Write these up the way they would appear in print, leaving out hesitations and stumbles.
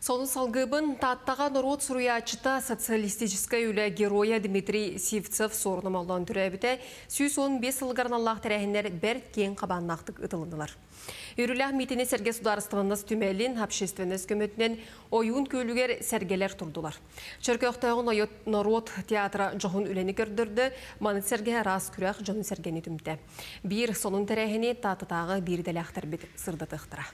Сонун салгыбын таттага народ суруячыта социалистическая үлі героя Дмитрий Сивцев сорнымалдан түрәбіте сүйс 15 сылгарналлах тәрәхінер бәрт кен қабаннақтық ұтылындылар. Үрілях митіне Сәрге Сударыстываныз түмәлін общественность көмөтінен ойын көлігер сәргелер тұрдылар. Чөркөқтағын народ театра жоғын үлені көрдірді, маны Сәрге рас күрәқ жоны Сәргені түмді. Bir сонун тәрәхіне татытағы бір дәләқтір бет сырдатықтыра.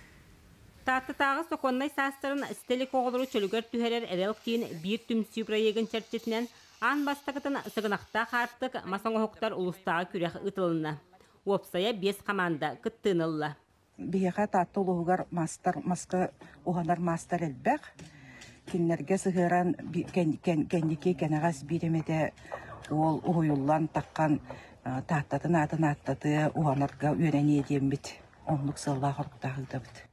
Таттытағы соқоннай састырын стелик оғылыру чөлігер түхерер әрел кейін бір түмсі проегін чәрчетінен ан бастақытын сығынақта қартық масаңы хоқтар ұлыстағы күрек ұтылына. Опсая 5 команда күттінылла. Бейеға татты ұлығығар масқа оғанар мастар әлбәқ. Кенлерге сығыран кәндеке кәнағас беремеде ол ұйылан таққан таттатын атын аттаты оғанарға үйрәне едем біт. Онлық сылға құрықтағы да біт.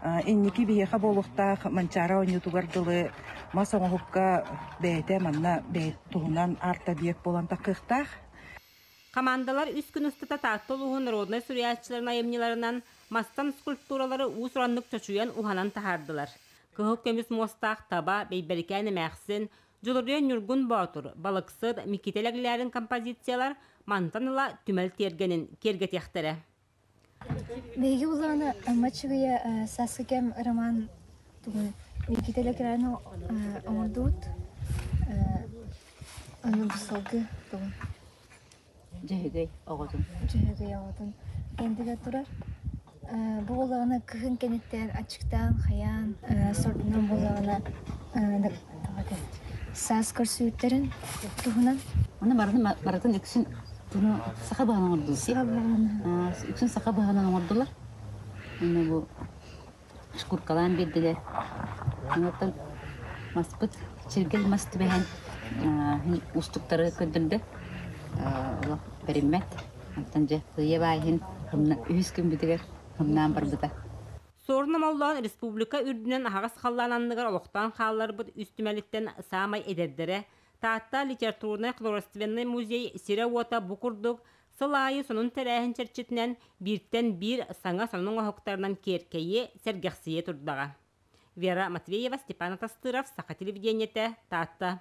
Энники бейеға болуқтақ манчара ойнетуғардылы масаңығыққа бәйті манна бәйт тұғынан арта бейек болан тақықтақ. Командалар үс күн ұстыта татты ұлығын родной сүриятчыларын айымнеларынан мастан скульптуралары ұс ұранлық чөчуян ұғанан тахардылар. Кығық көміс мостақ таба бейберкәні мәқсін, жылырыян нүргін баутыр, балықсыр, мекетеләгілерін композициялар мантаныла түмәл тергенін кергетектері. Беги уланы мачыгыя сасыкем роман тугу мекителекераны омурдут аны бусалгы тугу жегей оготун кендиге турар бу уланы кыгын кенеттер ачыктан хаян сортунан булагына сас көрсүттерин тугунан аны баратын иксин bunu saka bahan ordu sih. Iksun saka bahan ordular. Ini bu şukur kalan bildiler. Anlatın masput çirgel mast bahan ustukları köndürdü. Allah berimet. Anlatınca yevahin hamna üskün bidiler hamna barbada. Sorunamalılan Respublika Ürdünen ağız kallananlıgar oğuktan kallar bud üstümelitten sağmay ederdere. Tatta literatурный художественный музей Сирауата букурдук сылайы сонун тәрәһин чәрчетінен бірттен бір саңа сонун оғықтарынан керкейе сәргәқсие тұрдыға. Вера Матвеева, Степан Атастыров, Сақа телевидениеті, Татта.